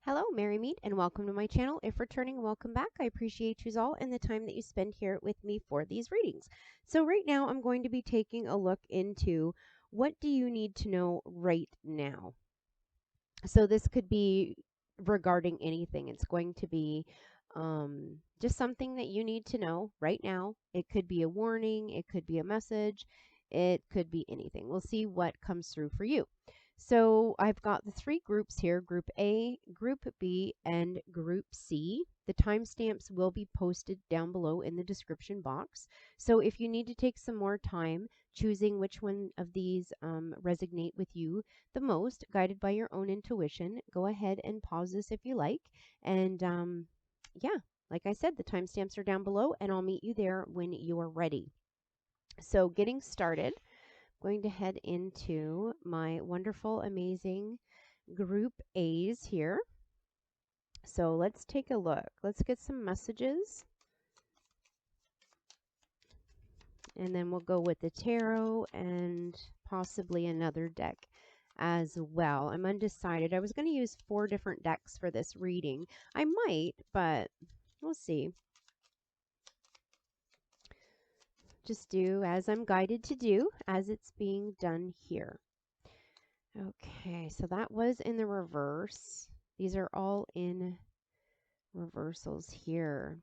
Hello, Merry Meet, and welcome to my channel. If returning, welcome back. I appreciate you all and the time that you spend here with me for these readings. So right now, I'm going to be taking a look into what do you need to know right now. So this could be regarding anything. It's going to be just something that you need to know right now. It could be a warning. It could be a message. It could be anything. We'll see what comes through for you. So I've got the three groups here, Group A, Group B, and Group C. The timestamps will be posted down below in the description box. So if you need to take some more time choosing which one of these resonate with you the most, guided by your own intuition, go ahead and pause this if you like. And yeah, like I said, the timestamps are down below, and I'll meet you there when you're ready. So getting started, going to head into my wonderful, amazing Group A's here. So let's take a look. Let's get some messages. And then we'll go with the tarot and possibly another deck as well. I'm undecided. I was going to use 4 different decks for this reading. I might, but we'll see. Just do as I'm guided to do, as it's being done here. Okay, so that was in the reverse. These are all in reversals here.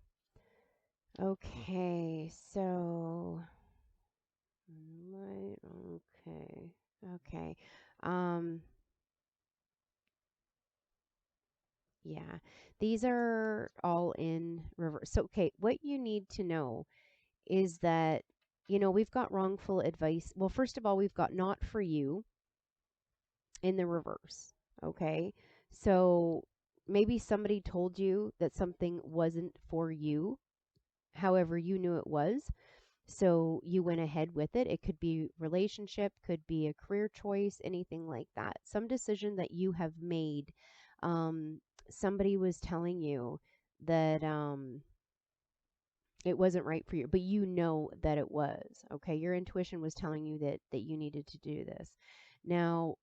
Okay, so okay. Yeah, these are all in reverse. So, okay, what you need to know is that, we've got wrongful advice. Well, first of all, we've got not for you in the reverse. Okay, so maybe somebody told you that something wasn't for you. However, you knew it was. So you went ahead with it. It could be relationship, could be a career choice, anything like that. Some decision that you have made. Somebody was telling you that it wasn't right for you, but you know that it was. Okay, your intuition was telling you that you needed to do this. Now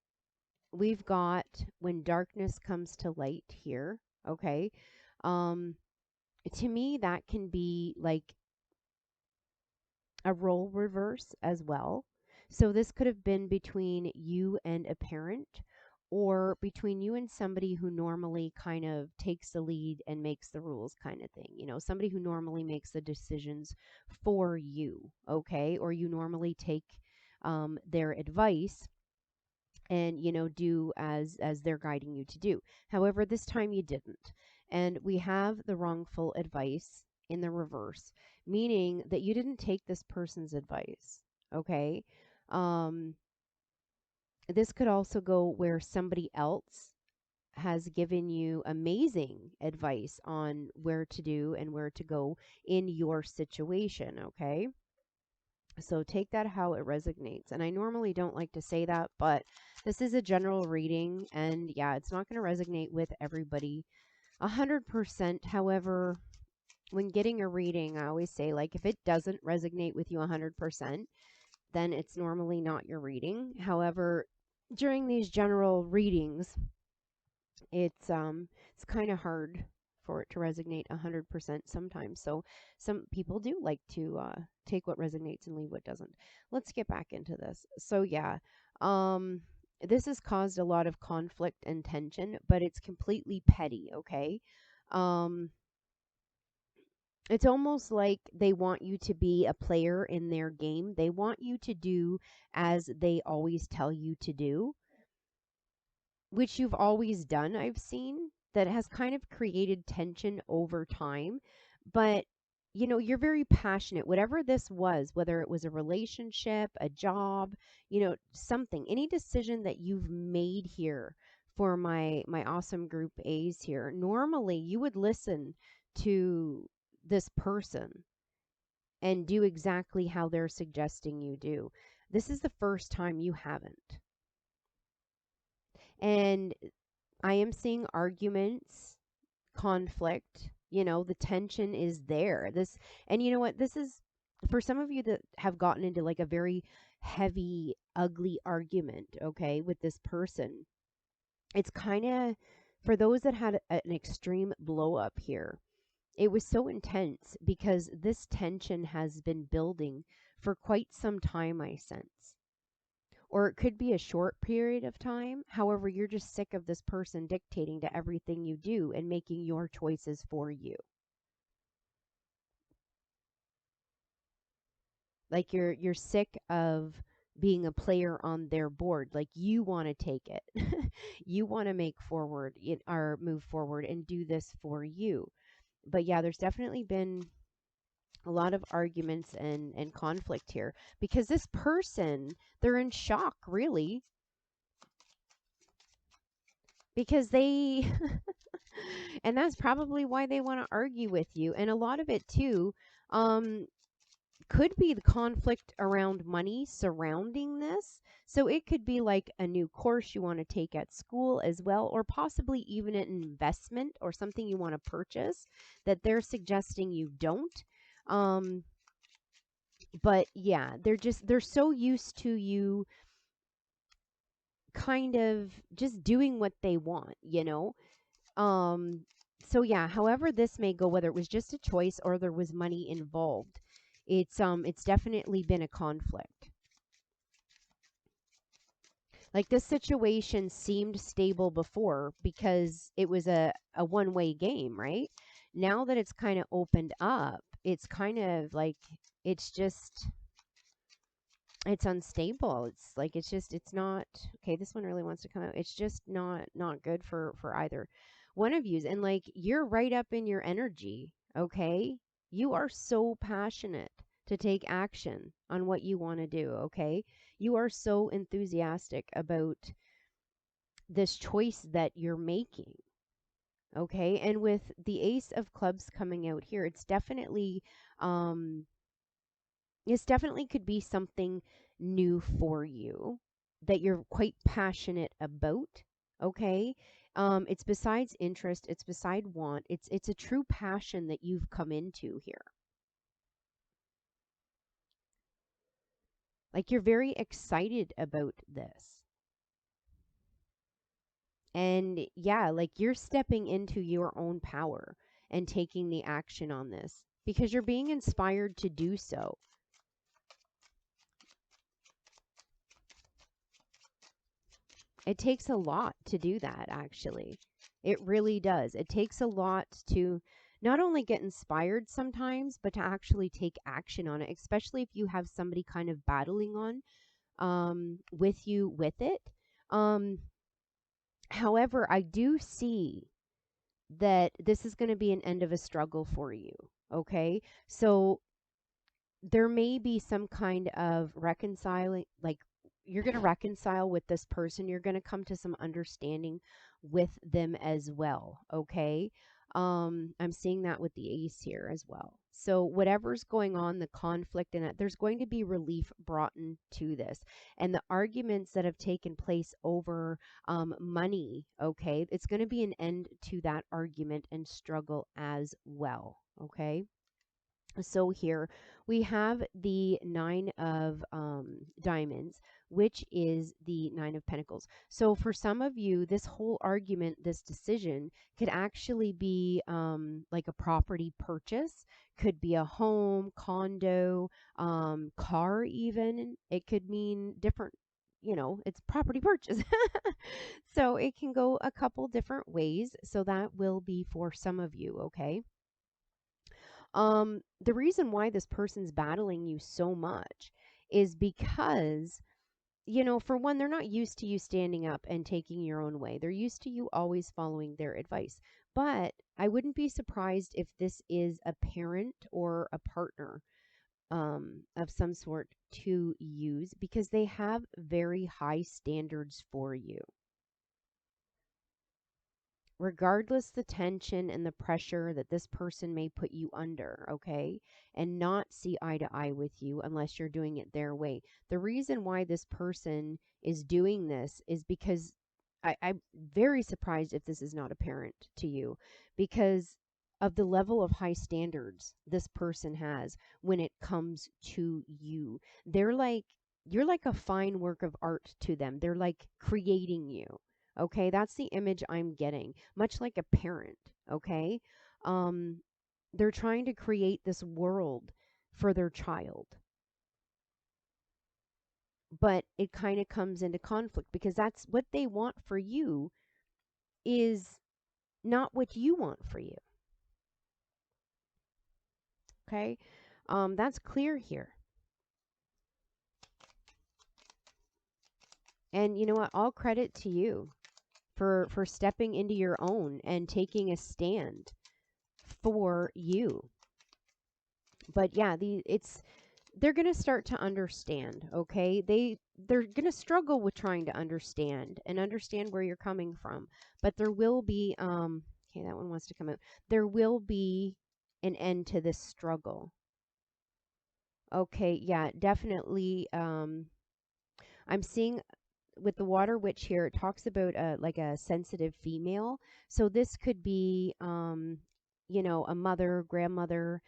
we've got when darkness comes to light here. Okay, to me that can be like a role reverse as well. So this could have been between you and a parent, or between you and somebody who normally kind of takes the lead and makes the rules kind of thing. Somebody who normally makes the decisions for you, okay? Or you normally take their advice and do as they're guiding you to do. However, this time you didn't. And we have the wrongful advice in the reverse, meaning that you didn't take this person's advice. Okay? This could also go where somebody else has given you amazing advice on where to do and where to go in your situation. Okay? So take that how it resonates. And I normally don't like to say that, but this is a general reading, and yeah, it's not going to resonate with everybody 100%. However, when getting a reading, I always say, like, if it doesn't resonate with you 100%, then it's normally not your reading. However, during these general readings, it's kind of hard for it to resonate 100% sometimes. So some people do like to take what resonates and leave what doesn't. Let's get back into this. So yeah, this has caused a lot of conflict and tension, but it's completely petty. Okay. It's almost like they want you to be a player in their game. They want you to do as they always tell you to do, which you've always done, I've seen, that has kind of created tension over time. But, you're very passionate. Whatever this was, whether it was a relationship, a job, something, any decision that you've made here for my awesome group A's here, normally you would listen to this person and do exactly how they're suggesting you do. This is the first time you haven't. And I am seeing arguments, conflict, the tension is there. And you know what? This is for some of you that have gotten into like a very heavy, ugly argument, okay, with this person. It's kind of For those that had an extreme blow up here, it was so intense because this tension has been building for quite some time, I sense. Or it could be a short period of time. However, you're just sick of this person dictating to everything you do and making your choices for you. Like you're sick of being a player on their board. Like you want to take it. You want to make forward or move forward and do this for you. But yeah, there's definitely been a lot of arguments and conflict here because this person, they're in shock, really, because they and that's probably why they want to argue with you. And a lot of it too um could be the conflict around money surrounding this. So it could be like a new course you want to take at school as well, or possibly even an investment or something you want to purchase that they're suggesting you don't. Um, but yeah, they're so used to you kind of just doing what they want, you know? Um, so yeah, however this may go, whether it was just a choice or there was money involved, it's definitely been a conflict. Like this situation seemed stable before because it was a one-way game, right? Now that it's kind of opened up, it's kind of like it's just it's unstable. It's like it's not okay. This one really wants to come out. It's just not good for either one of yous. And like you're right up in your energy, okay? You are so passionate to take action on what you want to do, okay? You are so enthusiastic about this choice that you're making, okay? And with the Ace of Clubs coming out here, um this definitely could be something new for you that you're quite passionate about, okay? It's besides interest, it's beside want. It's a true passion that you've come into here. Like you're very excited about this. And yeah, like you're stepping into your own power and taking the action on this because you're being inspired to do so. It takes a lot to do that, actually. It really does. It takes a lot to not only get inspired sometimes, but to actually take action on it, especially if you have somebody kind of battling on with you with it. Um, however, I do see that this is going to be an end of a struggle for you. Okay. So there may be some kind of reconciling, like you're going to reconcile with this person. You're going to come to some understanding with them as well. Okay. I'm seeing that with the ace here as well. So whatever's going on, the conflict in it, there's going to be relief brought into this. And the arguments that have taken place over money, okay, it's going to be an end to that argument and struggle as well. Okay. So here we have the nine of diamonds, which is the nine of pentacles. So for some of you, this whole argument, this decision could actually be like a property purchase, could be a home, condo, car even. It could mean different, it's property purchase. So it can go a couple different ways. So that will be for some of you, okay? The reason why this person's battling you so much is because, for one, they're not used to you standing up and taking your own way. They're used to you always following their advice. But I wouldn't be surprised if this is a parent or a partner of some sort to use because they have very high standards for you. Regardless the tension and the pressure that this person may put you under, okay, and not see eye to eye with you unless you're doing it their way. The reason why this person is doing this is because I'm very surprised if this is not apparent to you because of the level of high standards this person has when it comes to you. You're like a fine work of art to them. They're like creating you. Okay, that's the image I'm getting, much like a parent. Okay, um, they're trying to create this world for their child, but it kind of comes into conflict because that's what they want for you is not what you want for you. Okay, that's clear here. And you know what? All credit to you for stepping into your own and taking a stand for you. But yeah, they're going to start to understand, okay? They're going to struggle with trying to understand where you're coming from. But there will be okay, that one wants to come out. There will be an end to this struggle. Okay, yeah, definitely I'm seeing with the water witch here, it talks about like a sensitive female. So this could be, you know, a mother, grandmother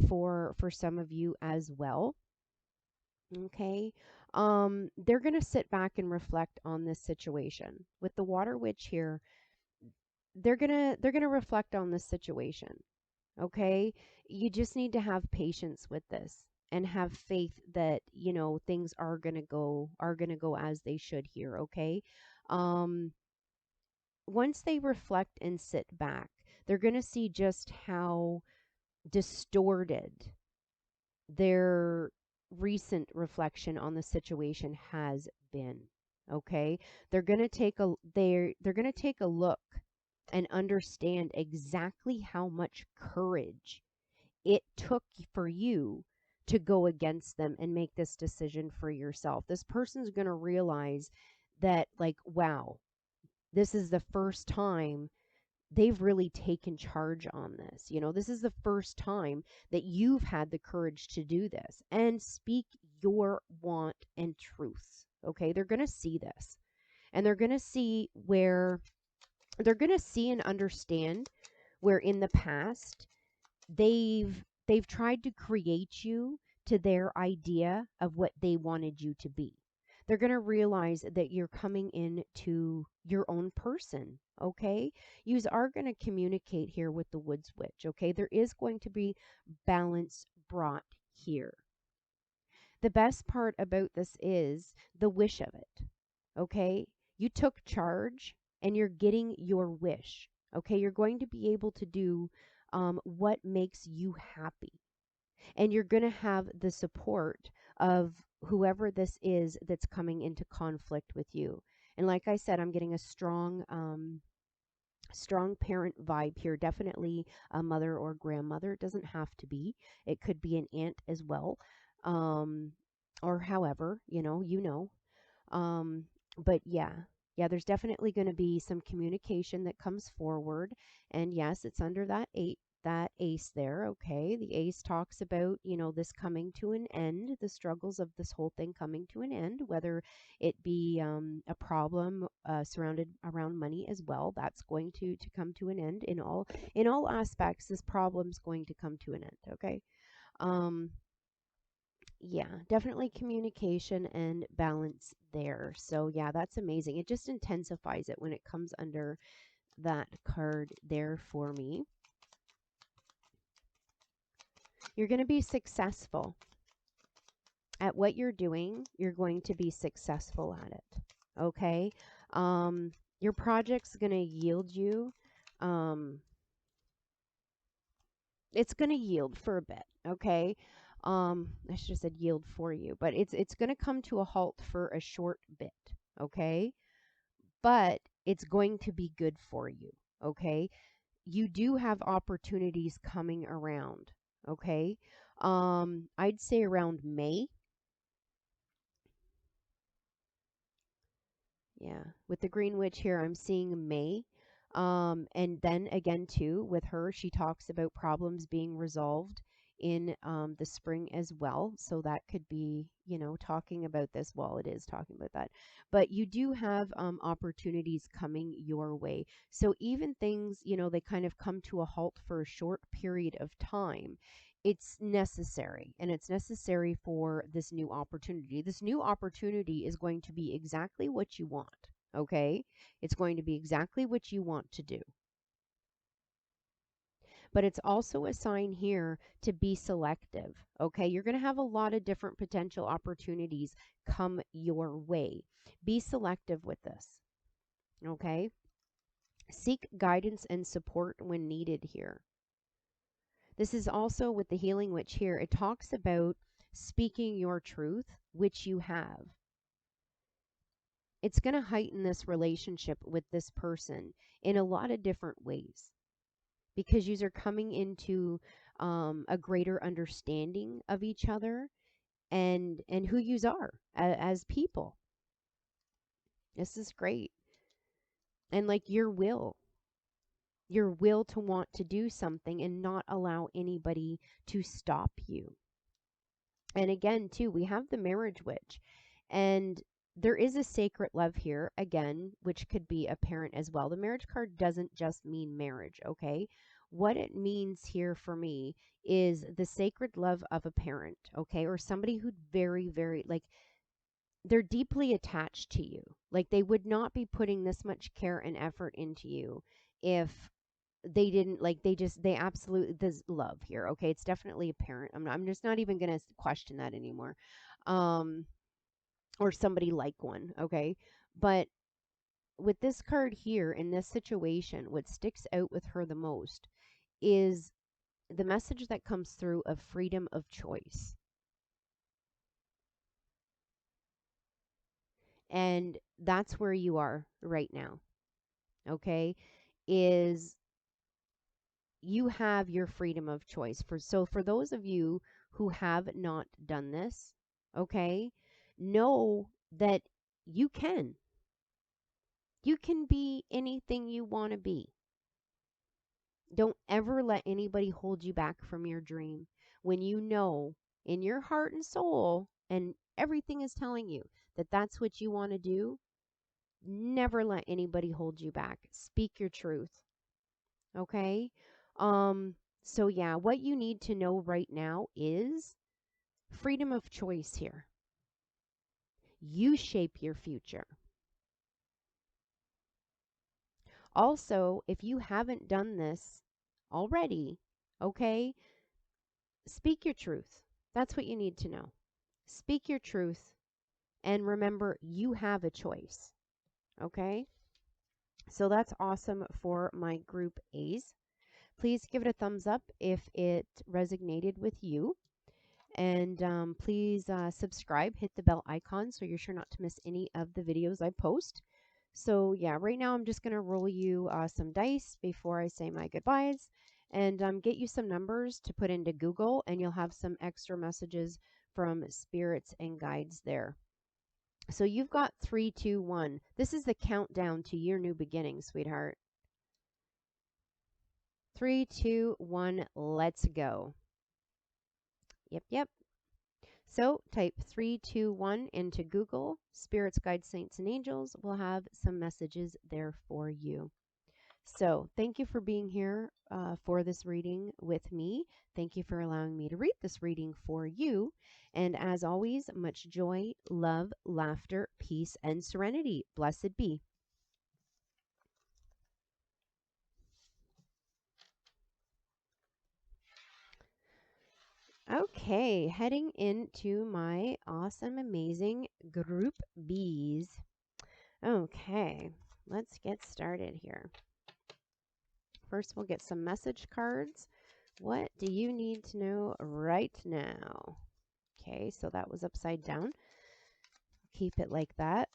for some of you as well. Okay. They're going to sit back and reflect on this situation. With the water witch here, they're going to reflect on this situation. Okay? You just need to have patience with this and have faith that, you know, things are going to go as they should here, okay? Um Once they reflect and sit back, they're going to see just how distorted their recent reflection on the situation has been. Okay? They're going to take a look and understand exactly how much courage it took for you to go against them and make this decision for yourself. This person's going to realize that, like, wow, this is the first time they've really taken charge on this. You know, this is the first time that you've had the courage to do this and speak your want and truths. Okay, they're going to see this, and they're going to see and understand where in the past they've tried to create you to their idea of what they wanted you to be. They're going to realize that you're coming into your own person, okay? Yous are going to communicate here with the woods witch, okay? There is going to be balance brought here. The best part about this is the wish of it, okay? You took charge and you're getting your wish, okay? You're going to be able to do what makes you happy. And you're going to have the support of whoever this is that's coming into conflict with you. And like I said, I'm getting a strong parent vibe here. Definitely a mother or grandmother. It doesn't have to be. It could be an aunt as well. Um, or however, um, but yeah, there's definitely going to be some communication that comes forward. And yes, it's under that ace there. Okay. The ace talks about, this coming to an end, the struggles of this whole thing coming to an end, whether it be a problem surrounded around money as well. That's going to come to an end in all aspects. This problem's going to come to an end. Okay. Um, yeah, definitely communication and balance there. So, yeah, that's amazing. It just intensifies it when it comes under that card there for me. You're going to be successful at what you're doing. You're going to be successful at it. Okay. Your project's going to yield you. It's going to yield for a bit. Okay. I should have said yield for you, but it's going to come to a halt for a short bit. Okay. But it's going to be good for you. Okay. You do have opportunities coming around. Okay. I'd say around May. Yeah. With the Green Witch here, I'm seeing May. And then again, too, with her, she talks about problems being resolved in the spring as well. So that could be, talking about this. Well, it is talking about that. But you do have opportunities coming your way. So even things, they kind of come to a halt for a short period of time. It's necessary, and it's necessary for this new opportunity. This new opportunity is going to be exactly what you want. Okay? It's going to be exactly what you want to do. But it's also a sign here to be selective. Okay? You're going to have a lot of different potential opportunities come your way. Be selective with this. Okay? Seek guidance and support when needed here. This is also with the Healing Witch here. It talks about speaking your truth, which you have. It's going to heighten this relationship with this person in a lot of different ways because you are coming into a greater understanding of each other and who you are as people. This is great. And like your will to want to do something and not allow anybody to stop you. And again, too, we have the Marriage Witch. And there is a sacred love here, again, which could be apparent as well. The marriage card doesn't just mean marriage, okay? What it means here for me is the sacred love of a parent, okay? Or somebody who very, very, like, they're deeply attached to you. Like, they would not be putting this much care and effort into you if they didn't, like, they absolutely, there's love here, okay? It's definitely apparent. I'm just not even going to question that anymore. um or somebody like one, okay? But with this card here in this situation, what sticks out with her the most is the message that comes through of freedom of choice. And that's where you are right now, okay? Is you have your freedom of choice. For those of you who have not done this, okay, know that you can. You can be anything you want to be. Don't ever let anybody hold you back from your dream when you know in your heart and soul and everything is telling you that that's what you want to do. Never let anybody hold you back. Speak your truth. Okay? So yeah, what you need to know right now is freedom of choice here. You shape your future. Also, if you haven't done this already, okay, speak your truth. That's what you need to know. Speak your truth and remember you have a choice. Okay? So that's awesome for my group A's. Please give it a thumbs up if it resonated with you. And please subscribe, hit the bell icon so you're sure not to miss any of the videos I post. So yeah, right now I'm just going to roll you some dice before I say my goodbyes and get you some numbers to put into Google, and you'll have some extra messages from spirits and guides there. So you've got 3, 2, 1. This is the countdown to your new beginning, sweetheart. 3, 2, 1, let's go. Yep. So type 3, 2, 1 into Google. Spirits, Guides, Saints, and Angels will have some messages there for you. So thank you for being here for this reading with me. Thank you for allowing me to read this reading for you. And as always, much joy, love, laughter, peace, and serenity. Blessed be. Okay, heading into my awesome, amazing group B's. Okay, let's get started here. First, we'll get some message cards. What do you need to know right now? Okay, so that was upside down. Keep it like that.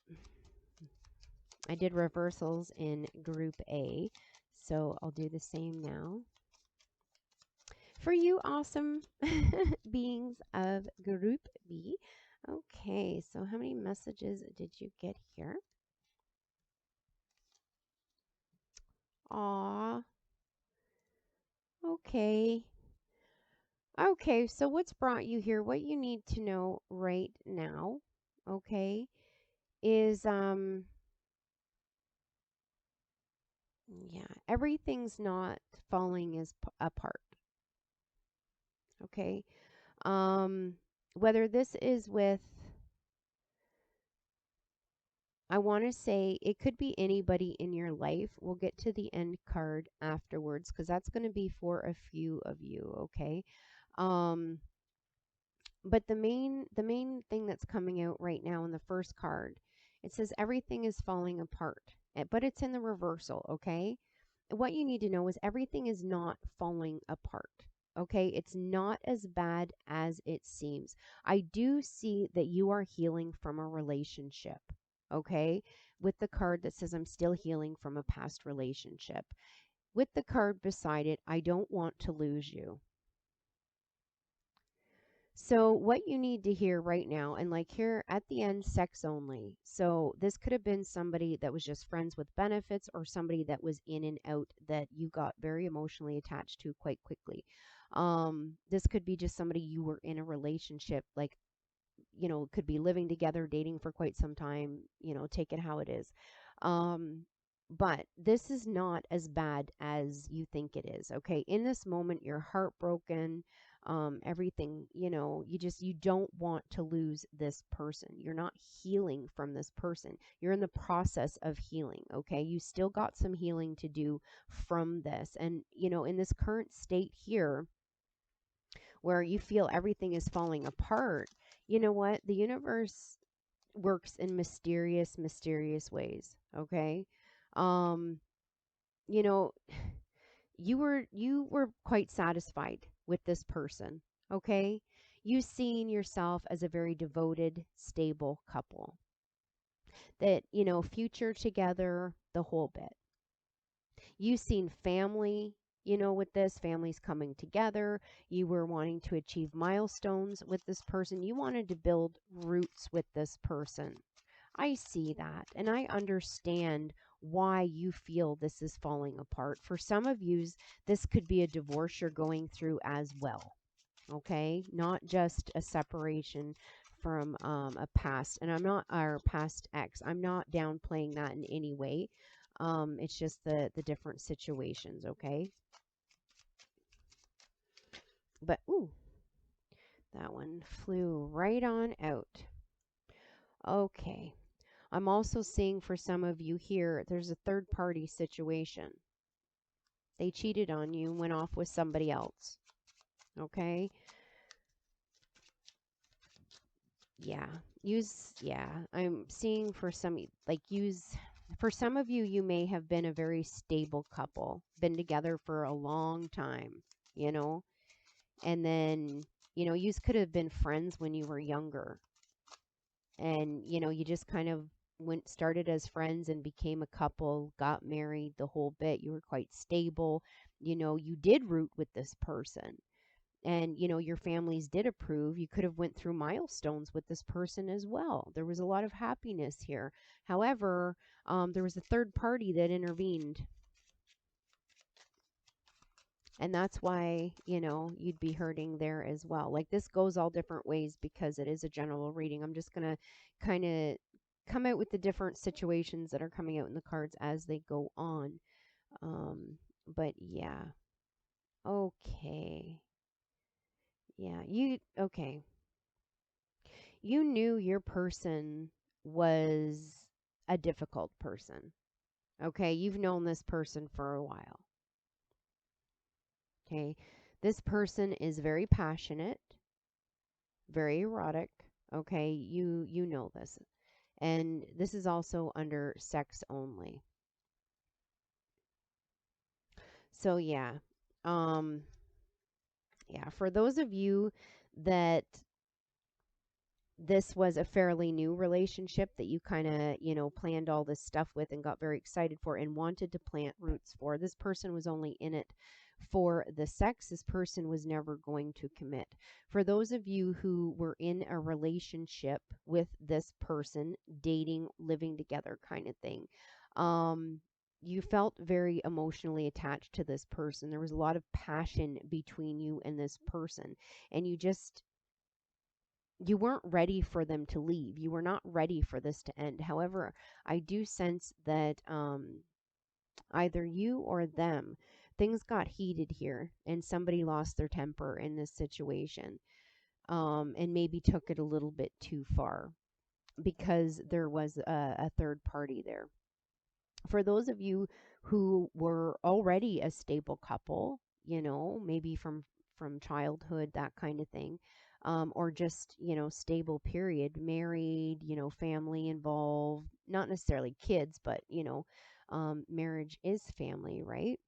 I did reversals in group A, so I'll do the same now. For you awesome beings of group B. Okay, so how many messages did you get here? Aw. Okay. Okay, so what's brought you here, what you need to know right now, okay, is yeah, everything's not falling apart. Okay? Whether this is with I want to say it could be anybody in your life. We'll get to the end card afterwards because that's going to be for a few of you, okay? Um, but the main thing that's coming out right now in the first card, it says everything is falling apart, but it's in the reversal, okay? What you need to know is everything is not falling apart. Okay, it's not as bad as it seems. I do see that you are healing from a relationship. Okay, with the card that says I'm still healing from a past relationship. With the card beside it, I don't want to lose you. So, what you need to hear right now, and like here at the end, sex only. So, this could have been somebody that was just friends with benefits or somebody that was in and out that you got very emotionally attached to quite quickly. This could be just somebody you were in a relationship, like, could be living together, dating for quite some time, take it how it is. Um, but this is not as bad as you think it is. Okay. In this moment, you're heartbroken. Everything, you don't want to lose this person. You're not healing from this person. You're in the process of healing. Okay. You still got some healing to do from this. And, in this current state here, where you feel everything is falling apart, you know what? The universe works in mysterious, mysterious ways. Okay. Um, you know, you were quite satisfied with this person. Okay. You seen yourself as a very devoted, stable couple that, future together, the whole bit. You've seen family, with this, families coming together. You were wanting to achieve milestones with this person. You wanted to build roots with this person. I see that, and I understand why you feel this is falling apart. For some of you, this could be a divorce you're going through as well. Okay, not just a separation from a past, and I'm not our past ex. I'm not downplaying that in any way. It's just the different situations. Okay, but ooh, that one flew right on out. Okay, I'm also seeing for some of you here, there's a third party situation. They cheated on you, went off with somebody else. Okay. I'm seeing for some, like, for some of you, you may have been a very stable couple, been together for a long time, you know, and then, you could have been friends when you were younger. And, you just kind of started as friends and became a couple, got married, the whole bit. You were quite stable. You did root with this person, and your families did approve. You could have went through milestones with this person as well. There was a lot of happiness here. However, there was a third party that intervened, and that's why you'd be hurting there as well. Like, this goes all different ways because it is a general reading. I'm just gonna kind of come out with the different situations that are coming out in the cards as they go on. But yeah. Okay. Yeah, okay. You knew your person was a difficult person. Okay, you've known this person for a while. Okay, this person is very passionate, very erotic. Okay, you know this. And this is also under sex only. So yeah. Um yeah, for those of you that this was a fairly new relationship that you kind of, planned all this stuff with and got very excited for and wanted to plant roots for. This person was only in it for the sex. This person was never going to commit. For those of you who were in a relationship with this person, dating, living together kind of thing, you felt very emotionally attached to this person. There was a lot of passion between you and this person, and you weren't ready for them to leave. You were not ready for this to end. However, I do sense that either you or them, things got heated here and somebody lost their temper in this situation, and maybe took it a little bit too far. because there was a third party there. For those of you who were already a stable couple, maybe from childhood, that kind of thing, or just, stable period, married, family involved, not necessarily kids, but, marriage is family, right?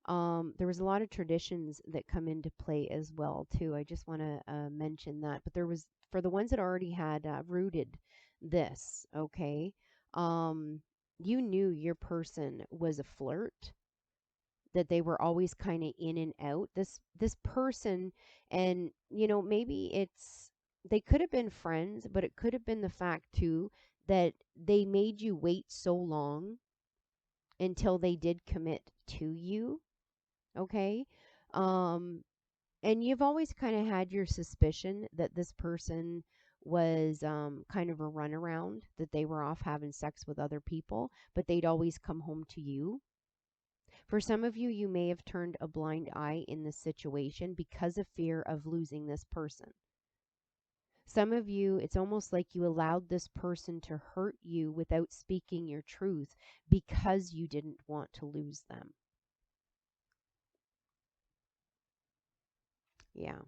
There was a lot of traditions that come into play as well too. I just want to mention that. But there was, for the ones that already had rooted this, okay, you knew your person was a flirt, that they were always kind of in and out. This person, and maybe it's, they could have been friends, but it could have been the fact too that they made you wait so long until they did commit to you. Okay. Um, and you've always kind of had your suspicion that this person was kind of a runaround, that they were off having sex with other people, but they'd always come home to you. For some of you, you may have turned a blind eye in this situation because of fear of losing this person. Some of you, it's almost like you allowed this person to hurt you without speaking your truth because you didn't want to lose them. Yeah.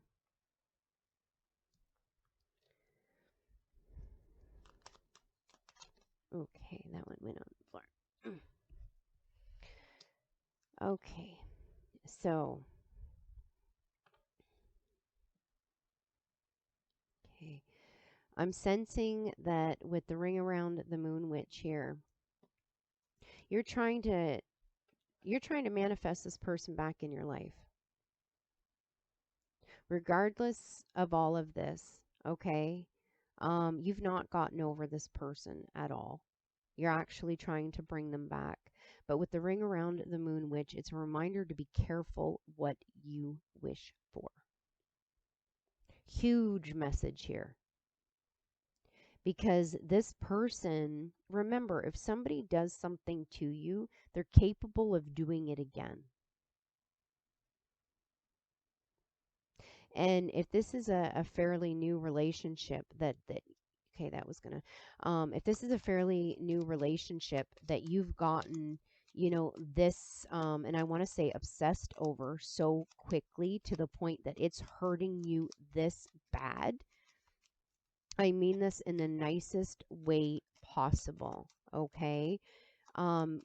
Okay, that one went on the floor. Okay, so, okay. I'm sensing that with the ring around the moon witch here, you're trying to you're trying to manifest this person back in your life. Regardless of all of this, okay? You've not gotten over this person at all. You're actually trying to bring them back. But with the ring around the moon witch, it's a reminder to be careful what you wish for. Huge message here. Because this person, remember, if somebody does something to you, they're capable of doing it again. And if this is a fairly new relationship that okay, that was gonna, if this is a fairly new relationship that you've gotten, this, and I want to say obsessed over so quickly to the point that it's hurting you this bad. I mean this in the nicest way possible, okay? Um,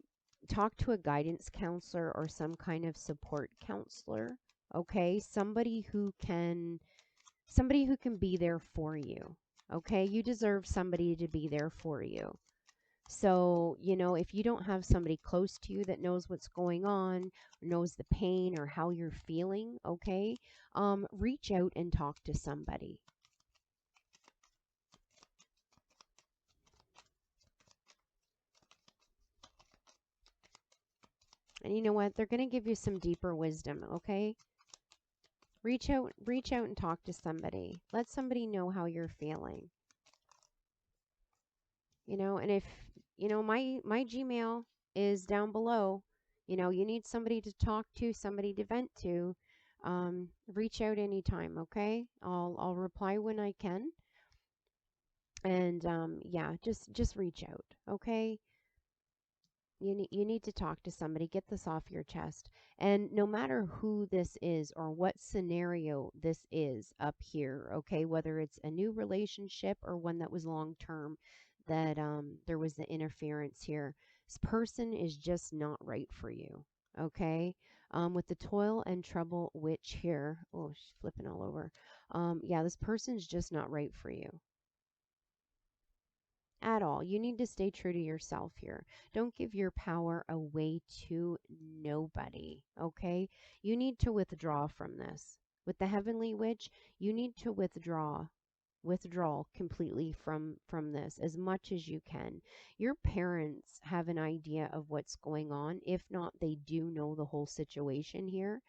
talk to a guidance counselor or some kind of support counselor, okay? Somebody who can be there for you. Okay? You deserve somebody to be there for you. So, if you don't have somebody close to you that knows what's going on, or knows the pain or how you're feeling, okay? Reach out and talk to somebody. And you know what? They're going to give you some deeper wisdom, okay? Reach out and talk to somebody. Let somebody know how you're feeling. And if, my Gmail is down below, you need somebody to talk to, somebody to vent to, reach out anytime, okay? I'll reply when I can. And yeah, just reach out, okay? You need to talk to somebody, get this off your chest. And no matter who this is or what scenario this is up here, okay, whether it's a new relationship or one that was long term, that there was the interference here. This person is just not right for you, okay? With the toil and trouble witch here, oh, she's flipping all over. Yeah, this person's just not right for you at all. You need to stay true to yourself here. Don't give your power away to nobody, okay? You need to withdraw from this. With the heavenly witch, you need to withdraw completely from this as much as you can. Your parents have an idea of what's going on. If not, they do know the whole situation here.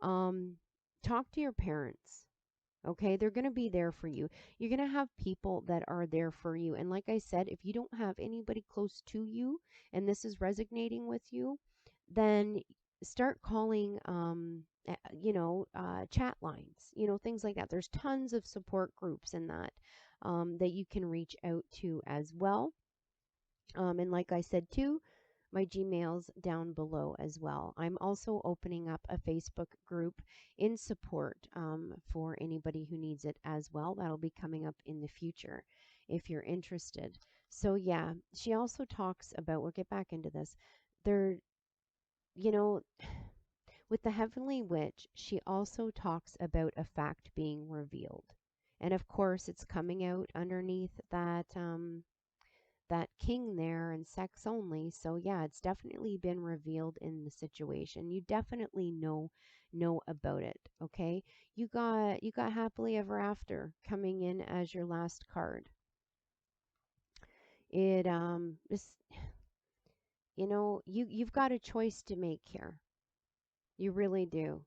Um talk to your parents. Okay, they're going to be there for you. You're going to have people that are there for you. And like I said, if you don't have anybody close to you and this is resonating with you, then start calling, chat lines, things like that. There's tons of support groups in that. that you can reach out to as well. And like I said too, my Gmail's down below as well. I'm also opening up a Facebook group in support for anybody who needs it as well. That'll be coming up in the future if you're interested. So yeah, she also talks about, we'll get back into this. There, you know, with the Heavenly Witch, she also talks about a fact being revealed. And of course, it's coming out underneath that king there and sex only. So yeah, it's definitely been revealed in the situation. You definitely know about it, okay? You got happily ever after coming in as your last card. It is, you've got a choice to make here. You really do.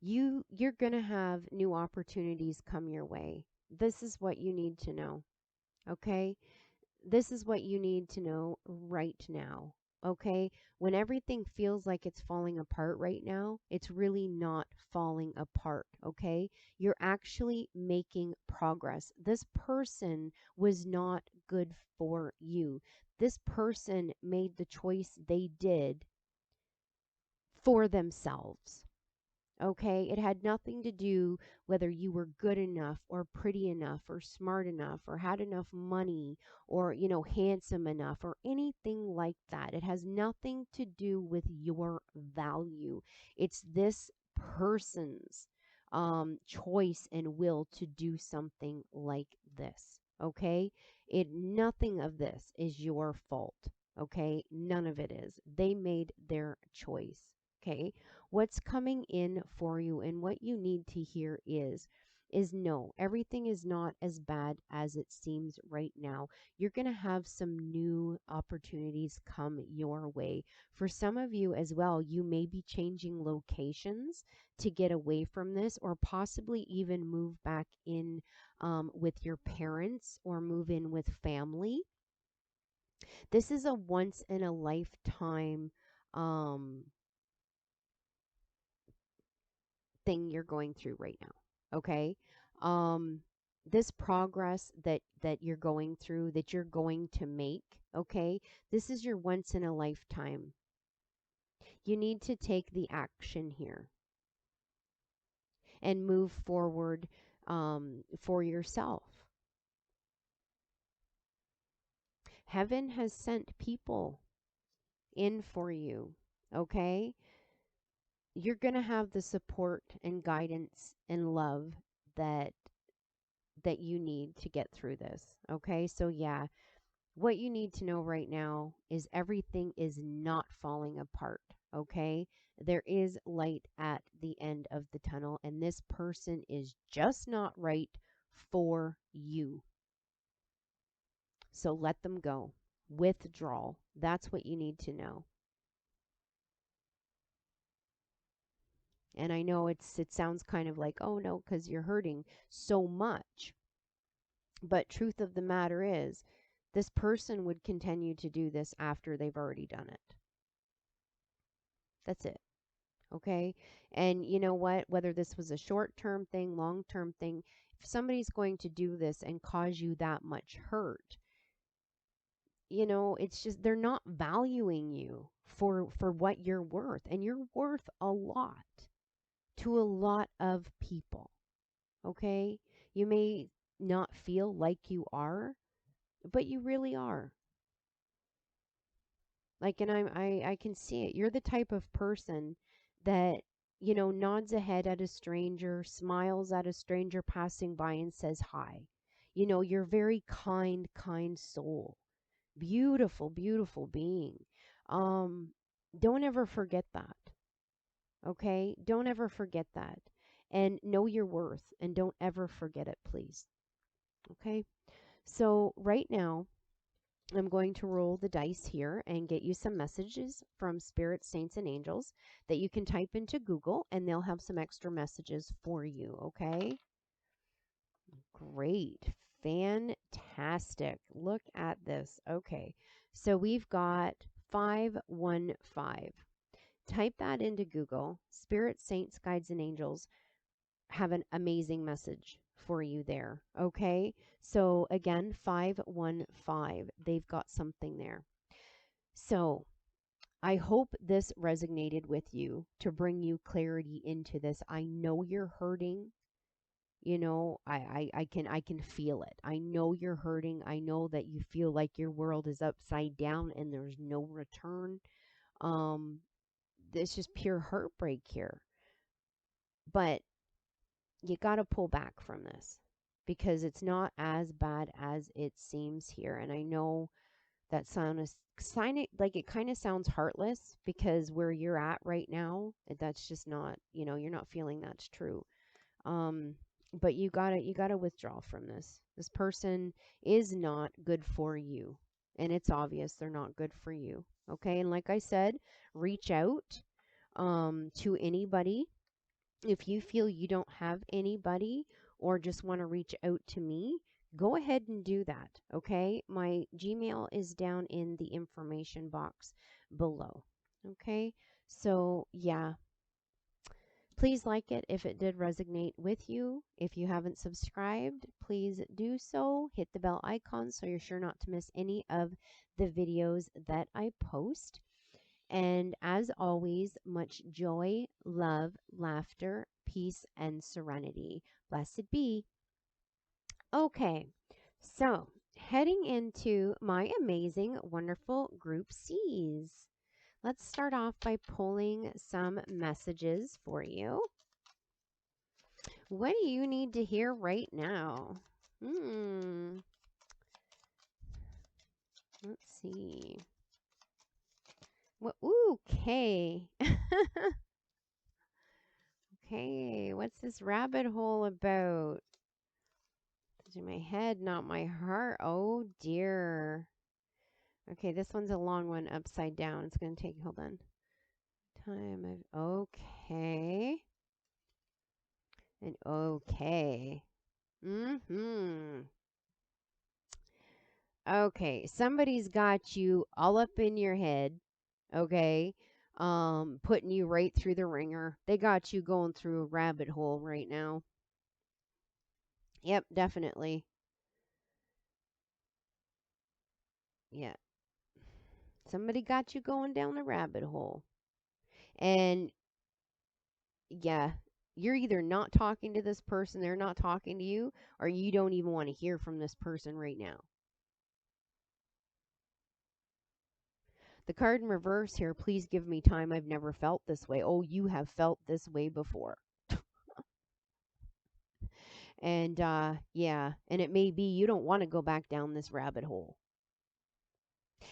You're going to have new opportunities come your way. This is what you need to know, okay? This is what you need to know right now. Okay? When everything feels like it's falling apart right now, it's really not falling apart. Okay? You're actually making progress. This person was not good for you. This person made the choice they did for themselves. Okay, it had nothing to do whether you were good enough or pretty enough or smart enough or had enough money or, handsome enough or anything like that. It has nothing to do with your value. It's this person's choice and will to do something like this. Okay, nothing of this is your fault. Okay, none of it is. They made their choice. Okay, what's coming in for you and what you need to hear is no, everything is not as bad as it seems right now. You're going to have some new opportunities come your way. For some of you as well, you may be changing locations to get away from this, or possibly even move back in with your parents or move in with family. This is a once in a lifetime thing you're going through right now. Okay? Um this progress that you're going through, that you're going to make, okay? This is your once in a lifetime. You need to take the action here and move forward for yourself. Heaven has sent people in for you, okay? You're going to have the support and guidance and love that you need to get through this. Okay? So yeah, what you need to know right now is everything is not falling apart. Okay? There is light at the end of the tunnel, and this person is just not right for you. So let them go. Withdrawal. That's what you need to know. And I know it sounds kind of like, oh no, because you're hurting so much. But truth of the matter is, this person would continue to do this after they've already done it. That's it. Okay? And you know what? Whether this was a short-term thing, long-term thing, if somebody's going to do this and cause you that much hurt, it's just they're not valuing you for what you're worth. And you're worth a lot to a lot of people. Okay? You may not feel like you are, but you really are. Like, and I can see it. You're the type of person that, nods a head at a stranger, smiles at a stranger passing by and says hi. You're very kind soul. Beautiful, beautiful being. Um, don't ever forget that. Okay? Don't ever forget that. And know your worth and don't ever forget it, please. Okay? So right now, I'm going to roll the dice here and get you some messages from spirits, saints, and angels that you can type into Google, and they'll have some extra messages for you, okay? Great. Fantastic. Look at this. Okay. So we've got 515. Type that into Google. Spirits, saints, guides, and angels have an amazing message for you there. Okay. So again, 515, they've got something there. So I hope this resonated with you to bring you clarity into this. I know you're hurting. You know, I can feel it. I know you're hurting. I know that you feel like your world is upside down and there's no return. Um, it's just pure heartbreak here. But you got to pull back from this because it's not as bad as it seems here. And I know that sound is like it kind of sounds heartless because where you're at right now, that's just not, you're not feeling that's true. Um, but you gotta withdraw from this. This person is not good for you. And it's obvious they're not good for you. Okay. And like I said, reach out to anybody. If you feel you don't have anybody or just want to reach out to me, go ahead and do that. Okay. My Gmail is down in the information box below. Okay. So, yeah, please like it if it did resonate with you. If you haven't subscribed, please do so. Hit the bell icon so you're sure not to miss any of the videos that I post. And as always, much joy, love, laughter, peace, and serenity. Blessed be. Okay, so heading into my amazing, wonderful group C's. Let's start off by pulling some messages for you. What do you need to hear right now? Let's see. What? Okay. Okay, what's this rabbit hole about? It's in my head, not my heart. Oh dear. Okay, this one's a long one upside down. It's going to take, hold on. Time of, okay. And okay. Okay, somebody's got you all up in your head, okay? Putting you right through the ringer. They got you going through a rabbit hole right now. Yep, definitely. Yeah. Somebody got you going down the rabbit hole. And yeah, you're either not talking to this person, they're not talking to you, or you don't even want to hear from this person right now. The card in reverse here, please give me time. I've never felt this way. Oh, you have felt this way before. And yeah, and it may be you don't want to go back down this rabbit hole.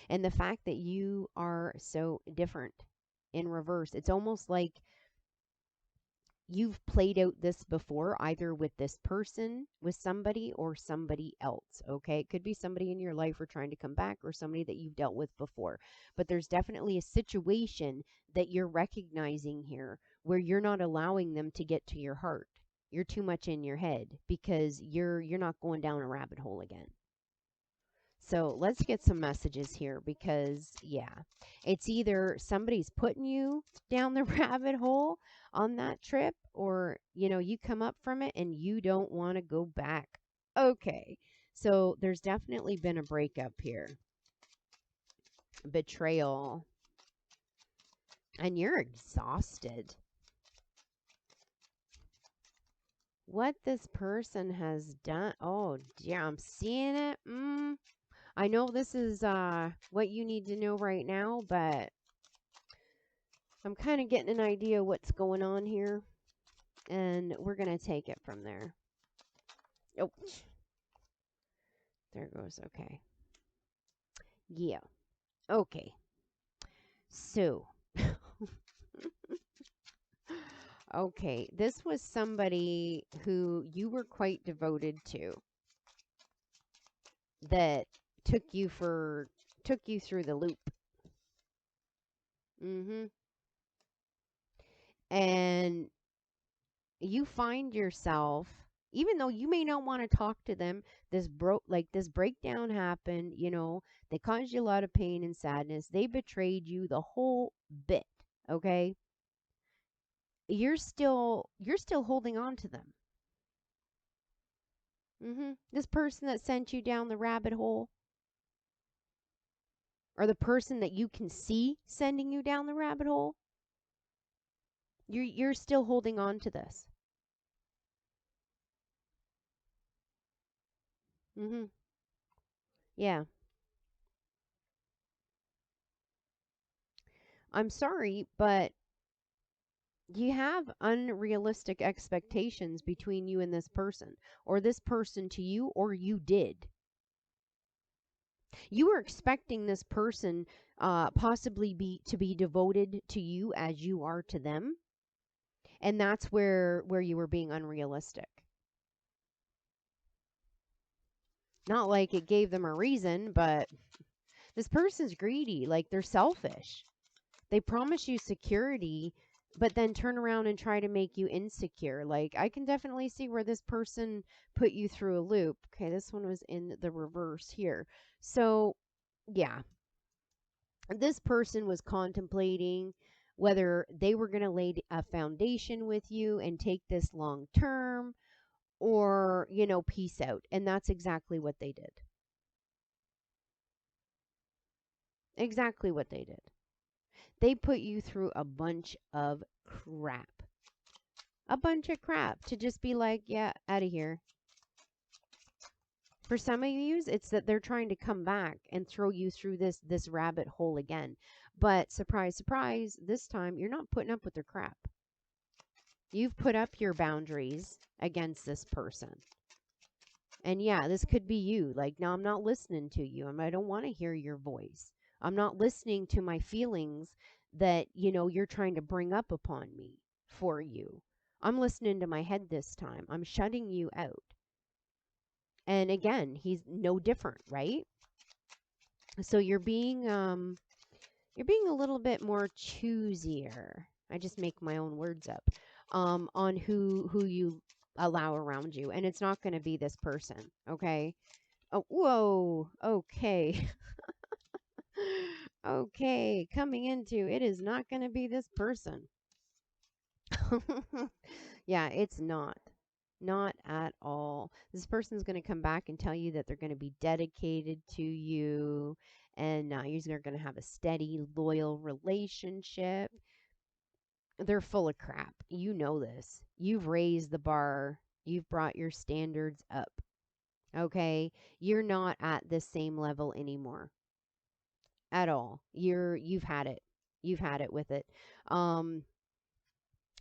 And the fact that you are so different in reverse, it's almost like you've played out this before, either with this person, with somebody, or somebody else. Okay. It could be somebody in your life or trying to come back, or somebody that you've dealt with before. But there's definitely a situation that you're recognizing here where you're not allowing them to get to your heart. You're too much in your head because you're not going down a rabbit hole again. So let's get some messages here because, yeah, it's either somebody's putting you down the rabbit hole on that trip or, you come up from it and you don't want to go back. Okay. So there's definitely been a breakup here. Betrayal. And you're exhausted. What this person has done. Oh, dear. I'm seeing it. I know this is what you need to know right now, but I'm kind of getting an idea what's going on here, and we're going to take it from there. Oh, there it goes. Okay. Yeah. Okay. So, okay, this was somebody who you were quite devoted to that took you through the loop. And you find yourself, even though you may not want to talk to them, this breakdown happened, they caused you a lot of pain and sadness, they betrayed you, the whole bit. Okay, you're still holding on to them. This person that sent you down the rabbit hole, or the person that you can see sending you down the rabbit hole, you're still holding on to this. Yeah. I'm sorry, but you have unrealistic expectations between you and this person, or this person to you, or you did. You were expecting this person possibly be devoted to you as you are to them, and that's where you were being unrealistic. Not like it gave them a reason, but this person's greedy, like they're selfish. They promise you security, but then turn around and try to make you insecure. Like, I can definitely see where this person put you through a loop. Okay, this one was in the reverse here. So, yeah, this person was contemplating whether they were going to lay a foundation with you and take this long term, or, peace out. And that's exactly what they did. Exactly what they did. They put you through a bunch of crap. A bunch of crap to just be like, yeah, out of here. For some of you, it's that they're trying to come back and throw you through this rabbit hole again. But surprise, surprise, this time you're not putting up with their crap. You've put up your boundaries against this person. And yeah, this could be you. Like, no, I'm not listening to you. I don't want to hear your voice. I'm not listening to my feelings that, you're trying to bring up upon me for you. I'm listening to my head this time. I'm shutting you out. And again, he's no different, right? So you're being a little bit more choosier. I just make my own words up. On who you allow around you, and it's not going to be this person, okay? Oh, whoa, okay. Okay, coming into it is not going to be this person. Yeah, it's not. Not at all. This person's going to come back and tell you that they're going to be dedicated to you, and you're going to have a steady, loyal relationship. They're full of crap. You know this. You've raised the bar. You've brought your standards up. Okay? You're not at the same level anymore at all. You've had it. You've had it with it. Um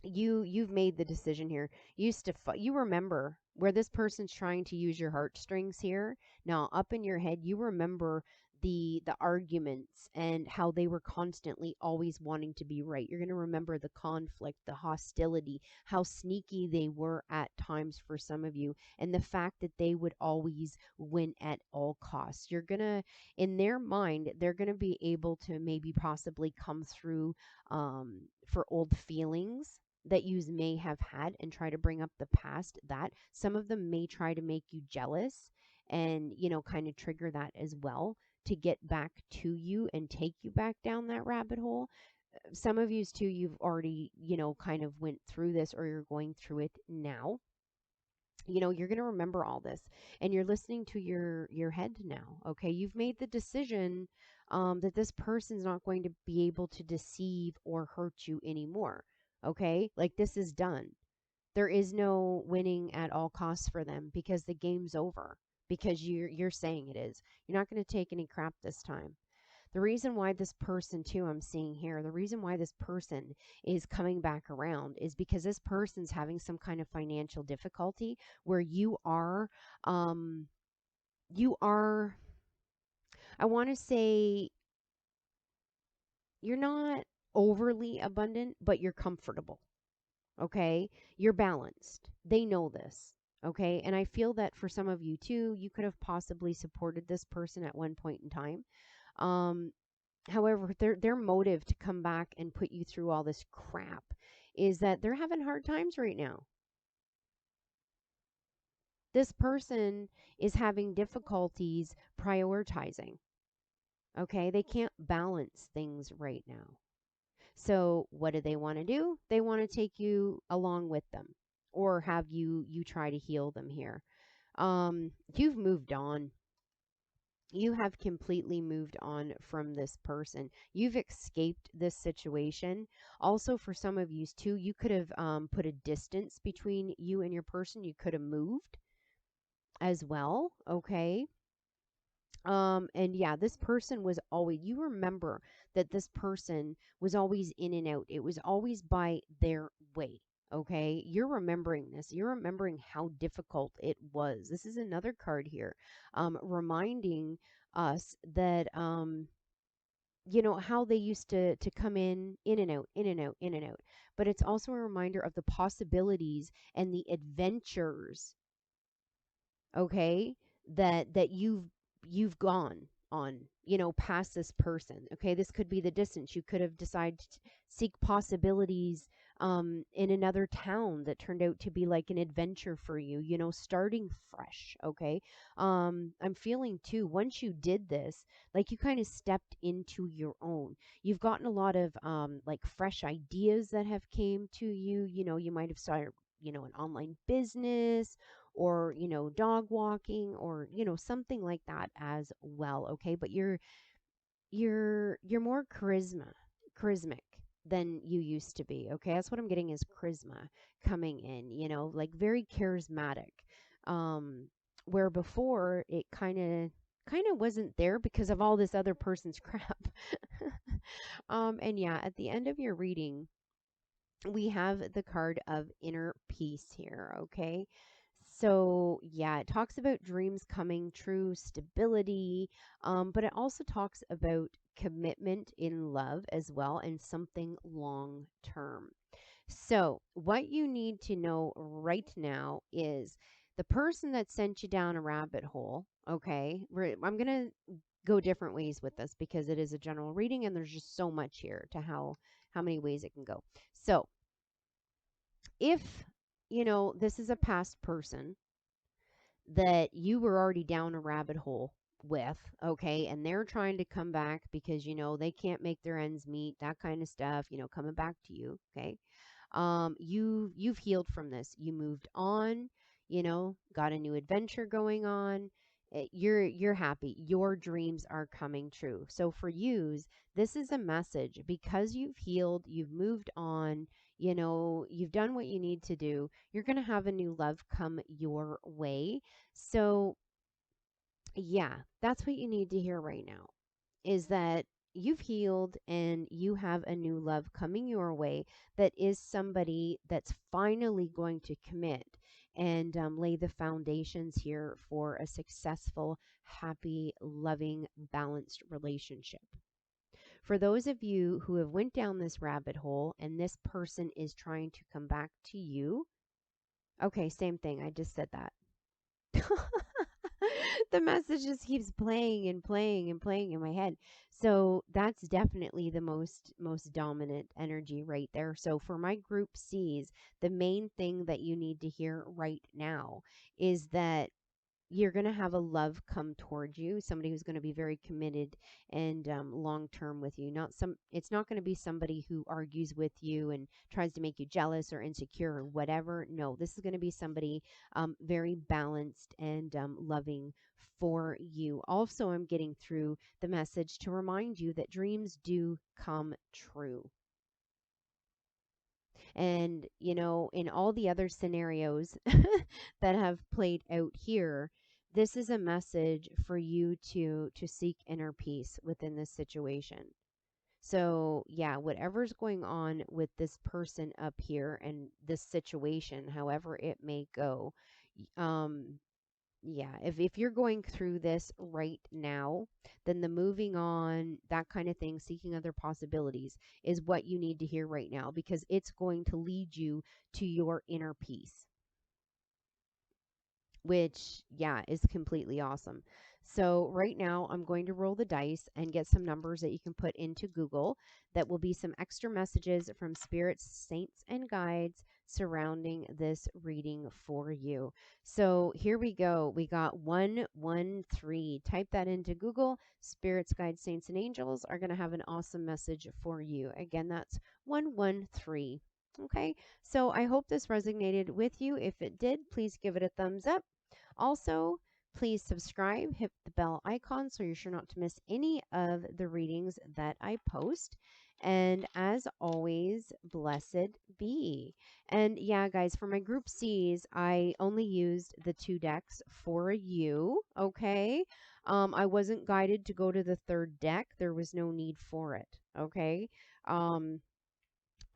you've made the decision here. You remember where this person's trying to use your heartstrings here. Now, up in your head, you remember the arguments and how they were constantly always wanting to be right. You're going to remember the conflict, the hostility, how sneaky they were at times for some of you, and the fact that they would always win at all costs. You're going to, in their mind, they're going to be able to maybe possibly come through for old feelings that you may have had and try to bring up the past. That some of them may try to make you jealous and, kind of trigger that as well to get back to you and take you back down that rabbit hole. Some of you too, you've already, kind of went through this, or you're going through it now. You're going to remember all this, and you're listening to your head now. Okay, you've made the decision that this person's not going to be able to deceive or hurt you anymore. Okay, like, this is done. There is no winning at all costs for them, because the game's over, because you're saying it is. You're not going to take any crap this time. The reason why this person, too, I'm seeing here, the reason why this person is coming back around is because this person's having some kind of financial difficulty where you are, I want to say, you're not overly abundant, but you're comfortable. Okay? You're balanced. They know this. Okay? And I feel that for some of you, too, you could have possibly supported this person at one point in time. However, their motive to come back and put you through all this crap is that they're having hard times right now. This person is having difficulties prioritizing. Okay? They can't balance things right now. So what do they want to do? They want to take you along with them, or have you try to heal them here. You've moved on. You have completely moved on from this person. You've escaped this situation. Also, for some of you too, you could have put a distance between you and your person. You could have moved as well. Okay. And yeah, this person was always, you remember that this person was always in and out. It was always by their way. Okay. You're remembering this. You're remembering how difficult it was. This is another card here, reminding us that, how they used to come in and out, in and out, in and out. But it's also a reminder of the possibilities and the adventures, okay, that you've gone on, past this person. Okay, this could be the distance. You could have decided to seek possibilities in another town that turned out to be like an adventure for you, starting fresh. Okay. I'm feeling too, once you did this, like you kind of stepped into your own. You've gotten a lot of like fresh ideas that have came to you. You might have started, an online business, or dog walking, or something like that as well. Okay, but you're more charismatic than you used to be. Okay, that's what I'm getting, is charisma coming in, like very charismatic, um where before it kind of wasn't there because of all this other person's crap. And yeah, at the end of your reading, we have the card of inner peace here. Okay, so yeah, it talks about dreams coming true, stability, but it also talks about commitment in love as well, and something long term. So what you need to know right now is the person that sent you down a rabbit hole. Okay, I'm gonna go different ways with this because it is a general reading and there's just so much here to how many ways it can go. So if this is a past person that you were already down a rabbit hole with, okay, and they're trying to come back because they can't make their ends meet, that kind of stuff, coming back to you. Okay, you've healed from this. You moved on, got a new adventure going on. You're happy. Your dreams are coming true. So for yous, this is a message because you've healed, you've moved on, you've done what you need to do. You're going to have a new love come your way. So yeah, that's what you need to hear right now, is that you've healed and you have a new love coming your way, that is somebody that's finally going to commit and lay the foundations here for a successful, happy, loving, balanced relationship. For those of you who have went down this rabbit hole and this person is trying to come back to you, okay, same thing. I just said that. The message just keeps playing and playing and playing in my head. So that's definitely the most dominant energy right there. So for my group C's, the main thing that you need to hear right now is that you're going to have a love come towards you, somebody who's going to be very committed and long term with you. It's not going to be somebody who argues with you and tries to make you jealous or insecure or whatever. No, this is going to be somebody very balanced and loving for you. Also, I'm getting through the message to remind you that dreams do come true. And, in all the other scenarios that have played out here, this is a message for you to seek inner peace within this situation. So, yeah, whatever's going on with this person up here and this situation, however it may go, um yeah, if you're going through this right now, then the moving on, that kind of thing, seeking other possibilities is what you need to hear right now, because it's going to lead you to your inner peace, which, yeah, is completely awesome. So right now I'm going to roll the dice and get some numbers that you can put into Google. That will be some extra messages from spirits, saints, and guides surrounding this reading for you. So here we go. We got 113. Type that into Google. Spirits, guides, saints, and angels are going to have an awesome message for you. Again, that's 113. Okay, so I hope this resonated with you. If it did, please give it a thumbs up. Also, please subscribe, hit the bell icon so you're sure not to miss any of the readings that I post. And as always, blessed be. And yeah, guys, for my group C's, I only used the 2 decks for you, okay? I wasn't guided to go to the 3rd deck. There was no need for it, okay? Um,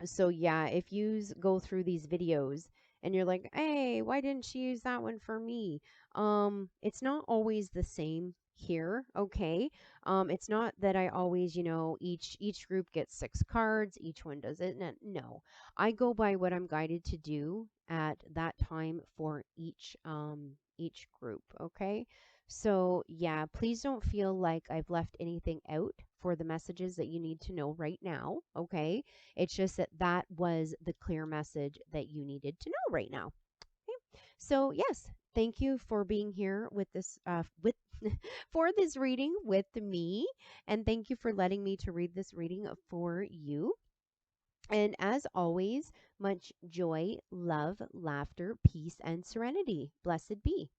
so yeah, if you go through these videos and you're like, hey, why didn't she use that one for me? It's not always the same here, okay? It's not that I always, each group gets 6 cards, each one does it. No. I go by what I'm guided to do at that time for each group, okay? So, yeah, please don't feel like I've left anything out for the messages that you need to know right now, okay? It's just that that was the clear message that you needed to know right now. Okay? So, yes, thank you for being here with this with for this reading with me, and thank you for letting me to read this reading for you. And as always, much joy, love, laughter, peace, and serenity. Blessed be.